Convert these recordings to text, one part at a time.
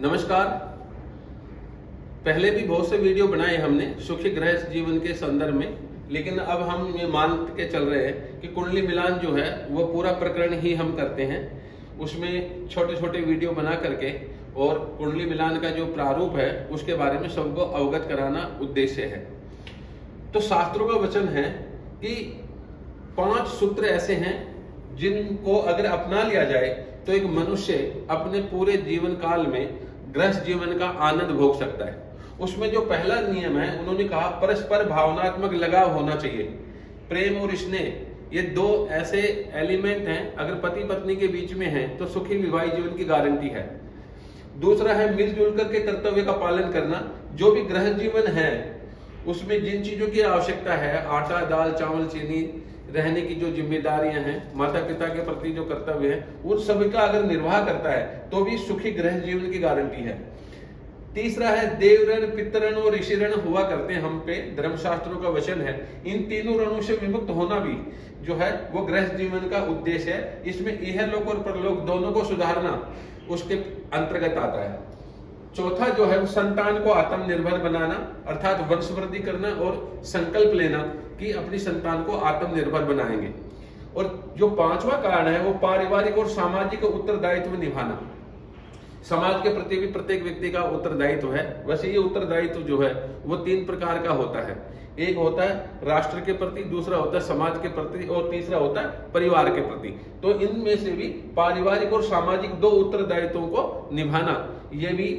नमस्कार। पहले भी बहुत से वीडियो बनाए हमने सुखी गृहस्थ जीवन के संदर्भ में, लेकिन अब हम ये मान के चल रहे हैं कि कुंडली मिलान जो है वो पूरा प्रकरण ही हम करते हैं। उसमें छोटे छोटे वीडियो बना करके और कुंडली मिलान का जो प्रारूप है उसके बारे में सबको अवगत कराना उद्देश्य है। तो शास्त्रों का वचन है कि 5 सूत्र ऐसे हैं जिनको अगर अपना लिया जाए तो एक मनुष्य अपने पूरे जीवन काल में गृहस्थ जीवन का आनंद भोग सकता है। उसमें जो पहला नियम है उन्होंने कहा परस्पर भावनात्मक लगाव होना चाहिए। प्रेम और स्नेह ये 2 ऐसे एलिमेंट हैं, अगर पति पत्नी के बीच में हैं तो सुखी वैवाहिक जीवन की गारंटी है। दूसरा है मिलजुल करके कर्तव्य का पालन करना। जो भी गृहस्थ जीवन है उसमें जिन चीजों की आवश्यकता है, आटा दाल चावल चीनी, रहने की जो जिम्मेदारियां हैं, माता पिता के प्रति जो कर्तव्य है, उन सभी का अगर निर्वाह करता है तो भी सुखी गृहस्थ जीवन की गारंटी है। तीसरा है देवरण पितरण और ऋषिरण हुआ करते हैं हम पे, धर्मशास्त्रों का वचन है। इन तीनों रणों से विमुक्त होना भी जो है वो गृहस्थ जीवन का उद्देश्य है। इसमें इहलोक और परलोक दोनों को सुधारना उसके अंतर्गत आता है। चौथा जो है वो संतान को आत्मनिर्भर बनाना, अर्थात वंशवृद्धि करना और संकल्प लेना कि अपनी संतान को आत्मनिर्भर बनाएंगे। और जो 5वां कारण है वो पारिवारिक और सामाजिक उत्तरदायित्व निभाना। समाज के प्रति भी प्रत्येक व्यक्ति का उत्तरदायित्व है। वैसे ये उत्तरदायित्व जो है वो 3 प्रकार का होता है। एक होता है राष्ट्र के प्रति, दूसरा होता है समाज के प्रति और तीसरा होता है परिवार के प्रति। तो इनमें से भी पारिवारिक और सामाजिक 2 उत्तरदायित्वों को निभाना ये भी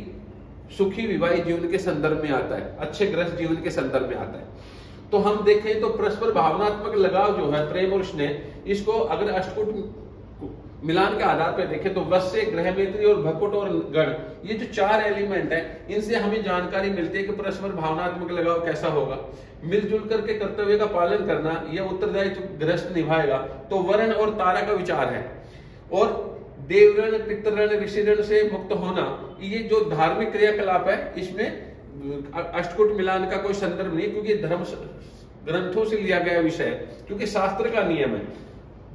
सुखी विवाहित जीवन के संदर्भ में आता है, अच्छे गृहस्थ जीवन के संदर्भ में आता है। तो हम देखें तो परस्पर भावनात्मक लगाव जो है, प्रेम और स्नेह, इसको अगर अष्टकूट मिलान के आधार पर देखें तो वश्य, ग्रहमेत्री और भकुट और गण, ये जो 4 एलिमेंट हैं, इनसे हमें जानकारी मिलती है कि परस्पर भावनात्मक लगाव कैसा होगा। मिलजुल करके कर्तव्य का पालन करना, यह उत्तरदायित्व गृहस्थ निभाएगा। तो वर्ण और तारा का विचार है। और देवरण पितरण ऋषिरण से मुक्त होना, ये जो धार्मिक क्रियाकलाप है इसमें अष्टकूट मिलान का कोई संदर्भ नहीं, क्योंकि धर्म ग्रंथों से लिया गया विषय है, क्योंकि शास्त्र का नियम है।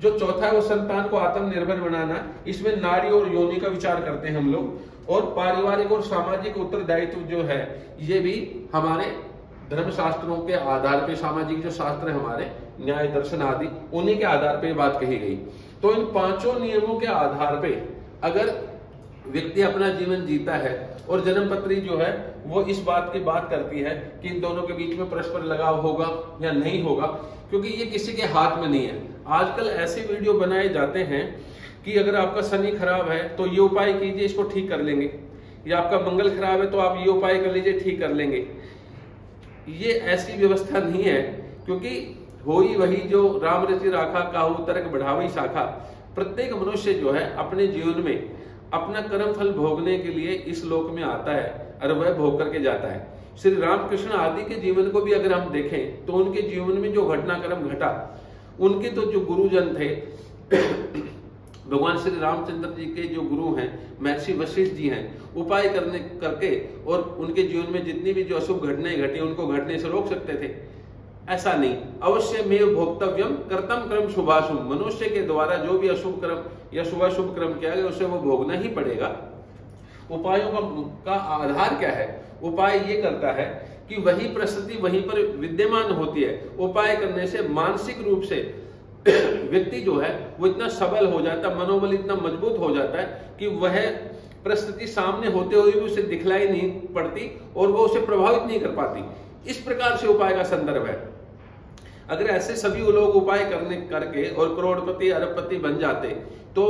जो चौथा है वो संतान को आत्मनिर्भर बनाना, इसमें नारी और योनि का विचार करते हैं हम लोग। और पारिवारिक और सामाजिक उत्तरदायित्व जो है ये भी हमारे धर्म शास्त्रों के आधार पे, सामाजिक जो शास्त्र है हमारे न्याय दर्शन आदि, उन्हीं के आधार पे बात कही गई। तो इन 5 नियमों के आधार पे अगर व्यक्ति अपना जीवन जीता है और जन्मपत्री जो है वो इस बात की बात करती है कि इन दोनों के बीच में परस्पर लगाव होगा या नहीं होगा, क्योंकि ये किसी के हाथ में नहीं है। आजकल ऐसे वीडियो बनाए जाते हैं कि अगर आपका शनि खराब है तो ये उपाय कीजिए, इसको ठीक कर लेंगे, या आपका मंगल खराब है तो आप ये उपाय कर लीजिए, ठीक कर लेंगे। ये ऐसी व्यवस्था नहीं है, क्योंकि होई वही जो राम रचि राखा, काहू तर्क बढ़ावई शाखा। प्रत्येक मनुष्य जो है अपने जीवन में अपना कर्म फल भोगने के लिए इस लोक में आता है और वह भोग करके जाता है। श्री रामकृष्ण आदि के जीवन को भी अगर हम देखें तो उनके जीवन में जो घटनाक्रम घटा, उनके तो जो गुरुजन थे भगवान श्री रामचंद्र जी के जो गुरु हैं महर्षि वशिष्ठ जी हैं, उपाय करके और उनके जीवन में जितनी भी जो अशुभ घटनाएं घटी उनको घटने से रोक सकते थे। ऐसा नहीं, अवश्य में भोक्तव्यम कर्तम क्रम शुभाशुभ। मनुष्य के द्वारा जो भी अशुभ क्रम या शुभाशुभ क्रम किया गया उसे वो भोगना ही पड़ेगा। उपायों का आधार क्या है? उपाय ये करता है कि वही परिस्थिति वहीं पर विद्यमान होती है। उपाय करने से मानसिक रूप से व्यक्ति जो है वो इतना सबल हो जाता है, मनोबल इतना मजबूत हो जाता है कि वह परिस्थिति सामने होते हुए भी उसे दिखलाई नहीं पड़ती और वो उसे प्रभावित नहीं कर पाती। इस प्रकार से उपाय का संदर्भ है। अगर ऐसे सभी लोग उपाय करके और करोड़पति अरबपति बन जाते तो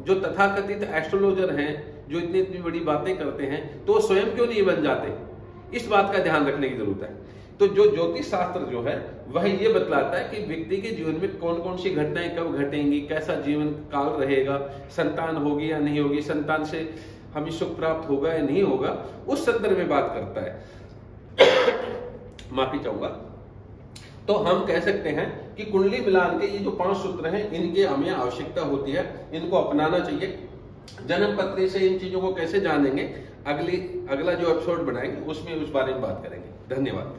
जो तथाकथित एस्ट्रोलॉजर हैं जो इतनी इतनी बड़ी बातें करते हैं तो स्वयं क्यों नहीं बन जाते? इस बात का ध्यान रखने की जरूरत है। तो जो ज्योतिष शास्त्र जो है वह ये बतलाता है कि व्यक्ति के जीवन में कौन कौन सी घटनाएं कब घटेंगी, कैसा जीवन काल रहेगा, संतान होगी या नहीं होगी, संतान से हमें सुख प्राप्त होगा या नहीं होगा, उस संदर्भ में बात करता है। माफी चाहूंगा। तो हम कह सकते हैं कि कुंडली मिलान के ये जो 5 सूत्र हैं इनकी हमें आवश्यकता होती है, इनको अपनाना चाहिए। जन्म पत्री से इन चीजों को कैसे जानेंगे, अगला जो एपिसोड बनाएंगे उसमें उस बारे में बात करेंगे। धन्यवाद।